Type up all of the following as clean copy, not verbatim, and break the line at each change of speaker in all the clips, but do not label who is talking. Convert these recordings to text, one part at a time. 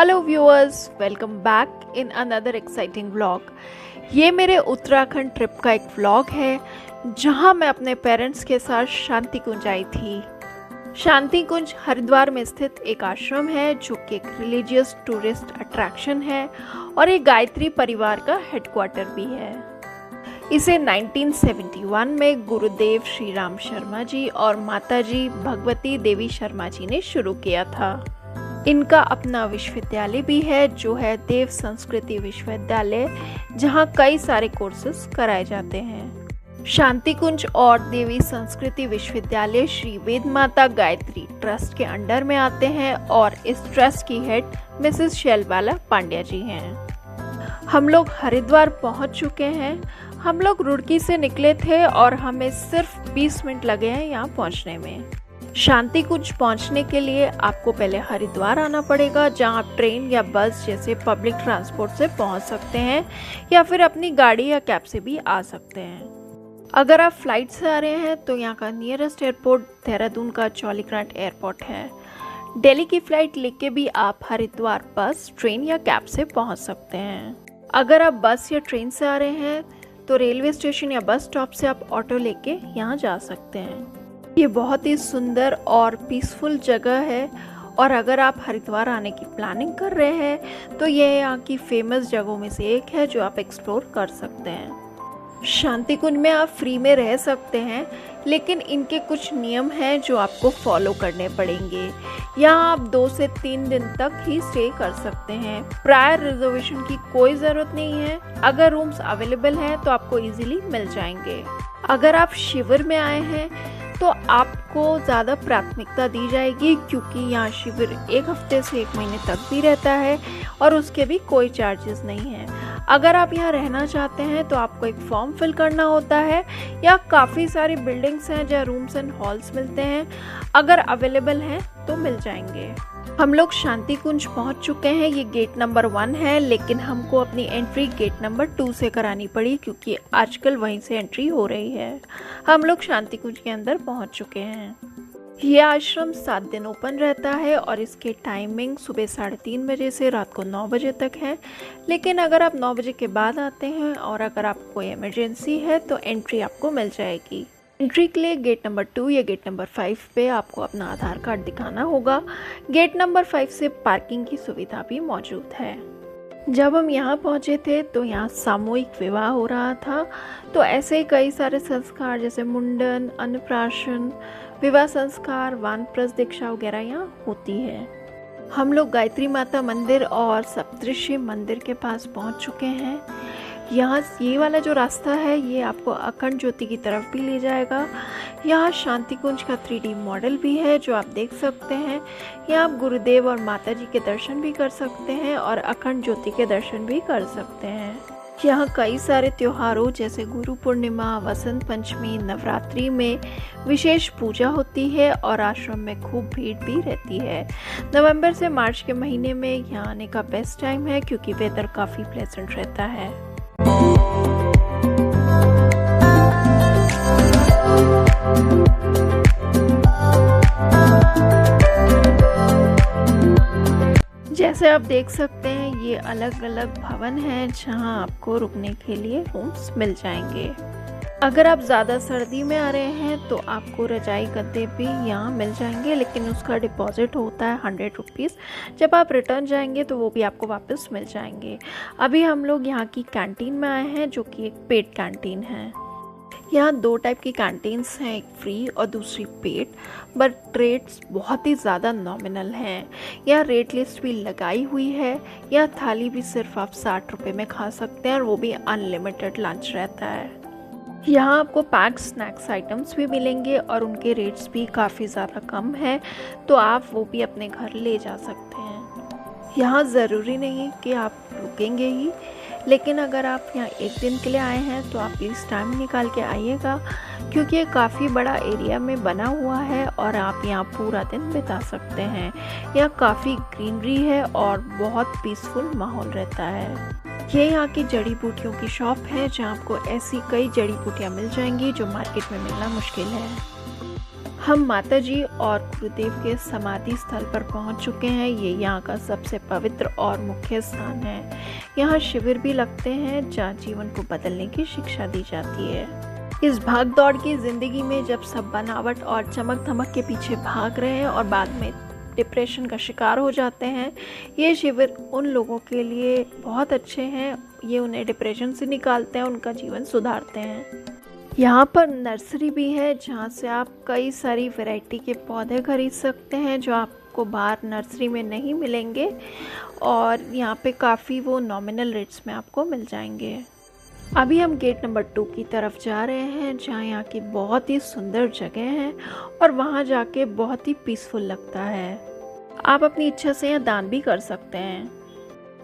Hello viewers, welcome back in another exciting vlog. ये मेरे Uttarakhand trip का एक व्लॉग है जहां मैं अपने पेरेंट्स के साथ शांति कुंज आई थी। शांति कुंज हरिद्वार में स्थित एक आश्रम है जो कि एक रिलीजियस टूरिस्ट अट्रैक्शन है और ये गायत्री परिवार का हेडक्वार्टर भी है। इसे 1971 में गुरुदेव श्री राम शर्मा जी और माताजी भगवती देवी शर्मा जी ने शुरू किया था। इनका अपना विश्वविद्यालय भी है जो है देव संस्कृति विश्वविद्यालय, जहां कई सारे कोर्सेज कराए जाते हैं। शांति कुंज और देवी संस्कृति विश्वविद्यालय श्री वेद माता गायत्री ट्रस्ट के अंडर में आते हैं और इस ट्रस्ट की हेड मिसेस शैलबाला पांड्या जी हैं। हम लोग हरिद्वार पहुंच चुके हैं। हम लोग रुड़की से निकले थे और हमें सिर्फ 20 मिनट लगे हैं यहाँ पहुँचने में। शांति कुंज पहुंचने के लिए आपको पहले हरिद्वार आना पड़ेगा, जहां आप ट्रेन या बस जैसे पब्लिक ट्रांसपोर्ट से पहुंच सकते हैं या फिर अपनी गाड़ी या कैब से भी आ सकते हैं। अगर आप फ्लाइट से आ रहे हैं तो यहाँ का नियरेस्ट एयरपोर्ट देहरादून का जौलीग्रांट एयरपोर्ट है। दिल्ली की फ्लाइट लेके भी आप हरिद्वार बस, ट्रेन या कैब से पहुँच सकते हैं। अगर आप बस या ट्रेन से आ रहे हैं तो रेलवे स्टेशन या बस स्टॉप से आप ऑटो लेके यहाँ जा सकते हैं। ये बहुत ही सुंदर और पीसफुल जगह है और अगर आप हरिद्वार आने की प्लानिंग कर रहे हैं तो ये यहाँ की फेमस जगहों में से एक है जो आप एक्सप्लोर कर सकते हैं। शांति कुंज में आप फ्री में रह सकते हैं, लेकिन इनके कुछ नियम हैं जो आपको फॉलो करने पड़ेंगे। यहाँ आप 2 से 3 दिन तक ही स्टे कर सकते हैं। प्रायर रिजर्वेशन की कोई ज़रूरत नहीं है। अगर रूम्स अवेलेबल हैं तो आपको इजीली मिल जाएंगे। अगर आप शिविर में आए हैं तो आपको ज़्यादा प्राथमिकता दी जाएगी, क्योंकि यहाँ शिविर 1 हफ्ते से 1 महीने तक भी रहता है और उसके भी कोई चार्जेस नहीं है। अगर आप यहाँ रहना चाहते हैं तो आपको एक फॉर्म फिल करना होता है। या काफ़ी सारी बिल्डिंग्स हैं जहाँ रूम्स एंड हॉल्स मिलते हैं, अगर अवेलेबल हैं तो मिल जाएंगे। हम लोग शांति कुंज पहुँच चुके हैं। ये गेट नंबर 1 है, लेकिन हमको अपनी एंट्री गेट नंबर 2 से करानी पड़ी क्योंकि आजकल वहीं से एंट्री हो रही है। हम लोग शांति कुंज के अंदर पहुँच चुके हैं। ये आश्रम 7 दिन ओपन रहता है और इसके टाइमिंग सुबह 3:30 बजे से रात को 9 बजे तक है। लेकिन अगर आप 9 बजे के बाद आते हैं और अगर आपको कोई इमरजेंसी है तो एंट्री आपको मिल जाएगी। एंट्री के लिए गेट नंबर 2 या गेट नंबर 5 पे आपको अपना आधार कार्ड दिखाना होगा। गेट नंबर 5 से पार्किंग की सुविधा भी मौजूद है। जब हम यहाँ पहुँचे थे तो यहाँ सामूहिक विवाह हो रहा था, तो ऐसे कई सारे संस्कार जैसे मुंडन, अन्नप्राशन, विवाह संस्कार, वानप्रस्थ दीक्षा वगैरह यहाँ होती है। हम लोग गायत्री माता मंदिर और सप्तऋषि मंदिर के पास पहुँच चुके हैं। यहाँ ये वाला जो रास्ता है ये आपको अखंड ज्योति की तरफ भी ले जाएगा। यहाँ शांति कुंज का 3D मॉडल भी है जो आप देख सकते हैं। यहाँ आप गुरुदेव और माता जी के दर्शन भी कर सकते हैं और अखंड ज्योति के दर्शन भी कर सकते हैं। यहाँ कई सारे त्योहारों जैसे गुरु पूर्णिमा, वसंत पंचमी, नवरात्रि में विशेष पूजा होती है और आश्रम में खूब भीड़ भी रहती है। नवंबर से मार्च के महीने में यहाँ आने का बेस्ट टाइम है क्योंकि वेदर काफ़ी प्लेजेंट रहता है। जैसे आप देख सकते हैं ये अलग अलग भवन हैं जहां आपको रुकने के लिए रूम्स मिल जाएंगे। अगर आप ज़्यादा सर्दी में आ रहे हैं तो आपको रजाई गद्दे भी यहाँ मिल जाएंगे, लेकिन उसका डिपॉजिट होता है 100 रुपीज़। जब आप रिटर्न जाएंगे तो वो भी आपको वापस मिल जाएंगे। अभी हम लोग यहाँ की कैंटीन में आए हैं जो कि एक पेड कैंटीन है। यहाँ 2 टाइप की कैंटीन्स हैं, एक फ्री और दूसरी पेड, बट रेट्स बहुत ही ज़्यादा नॉमिनल हैं। यहाँ रेट लिस्ट भी लगाई हुई है। यहाँ थाली भी सिर्फ आप 60 रुपये में खा सकते हैं और वो भी अनलिमिटेड लंच रहता है। यहाँ आपको पैक्ड स्नैक्स आइटम्स भी मिलेंगे और उनके रेट्स भी काफ़ी ज़्यादा कम है, तो आप वो भी अपने घर ले जा सकते हैं। यहाँ ज़रूरी नहीं कि आप रुकेंगे ही, लेकिन अगर आप यहाँ 1 दिन के लिए आए हैं तो आप प्लीज़ टाइम निकाल के आइएगा, क्योंकि ये काफ़ी बड़ा एरिया में बना हुआ है और आप यहाँ पूरा दिन बिता सकते हैं। यहाँ काफ़ी ग्रीनरी है और बहुत पीसफुल माहौल रहता है। ये यहाँ की जड़ी बूटियों की शॉप है जहाँ आपको ऐसी कई जड़ी बूटियाँ मिल जाएंगी जो मार्केट में मिलना मुश्किल है। हम माता जी और गुरुदेव के समाधि स्थल पर पहुंच चुके हैं। ये यहाँ का सबसे पवित्र और मुख्य स्थान है। यहाँ शिविर भी लगते हैं जहाँ जीवन को बदलने की शिक्षा दी जाती है। इस भाग दौड़ की ज़िंदगी में जब सब बनावट और चमक धमक के पीछे भाग रहे हैं और बाद में डिप्रेशन का शिकार हो जाते हैं, ये शिविर उन लोगों के लिए बहुत अच्छे हैं। ये उन्हें डिप्रेशन से निकालते हैं, उनका जीवन सुधारते हैं। यहाँ पर नर्सरी भी है जहाँ से आप कई सारी वैरायटी के पौधे खरीद सकते हैं जो आपको बाहर नर्सरी में नहीं मिलेंगे, और यहाँ पे काफ़ी वो नॉमिनल रेट्स में आपको मिल जाएंगे। अभी हम गेट नंबर 2 की तरफ जा रहे हैं जहाँ यहाँ की बहुत ही सुंदर जगह है और वहाँ जाके बहुत ही पीसफुल लगता है। आप अपनी इच्छा से यहाँ दान भी कर सकते हैं।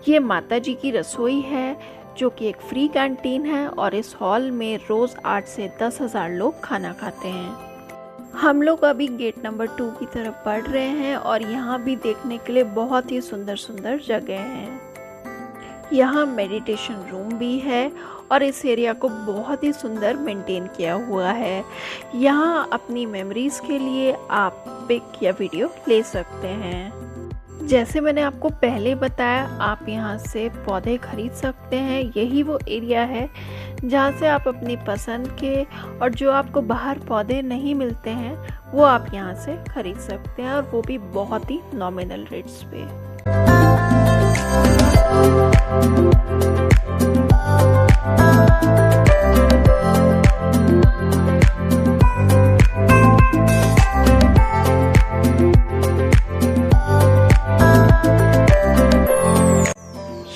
ये माता जी की रसोई है जो कि एक फ्री कैंटीन है और इस हॉल में रोज़ 8 से 10,000 लोग खाना खाते हैं। हम लोग अभी गेट नंबर 2 की तरफ बढ़ रहे हैं और यहाँ भी देखने के लिए बहुत ही सुंदर सुंदर जगह हैं। यहाँ मेडिटेशन रूम भी है और इस एरिया को बहुत ही सुंदर मेंटेन किया हुआ है। यहाँ अपनी मेमोरीज के लिए आप पिक या वीडियो ले सकते हैं। जैसे मैंने आपको पहले बताया, आप यहाँ से पौधे खरीद सकते हैं। यही वो एरिया है जहाँ से आप अपनी पसंद के और जो आपको बाहर पौधे नहीं मिलते हैं वो आप यहाँ से खरीद सकते हैं, और वो भी बहुत ही नॉमिनल रेट्स पे।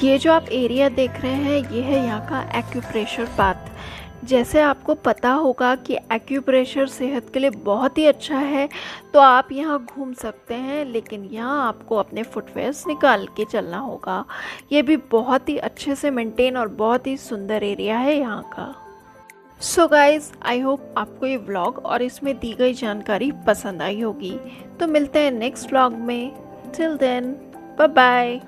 ये जो आप एरिया देख रहे हैं ये है यहाँ का एक्यूप्रेशर पाथ। जैसे आपको पता होगा कि एक्यूप्रेशर सेहत के लिए बहुत ही अच्छा है, तो आप यहाँ घूम सकते हैं, लेकिन यहाँ आपको अपने फुटवेयर्स निकाल के चलना होगा। ये भी बहुत ही अच्छे से मेंटेन और बहुत ही सुंदर एरिया है यहाँ का। सो गाइज, आई होप आपको ये व्लॉग और इसमें दी गई जानकारी पसंद आई होगी। तो मिलते हैं नेक्स्ट व्लॉग में। Till then, bye bye.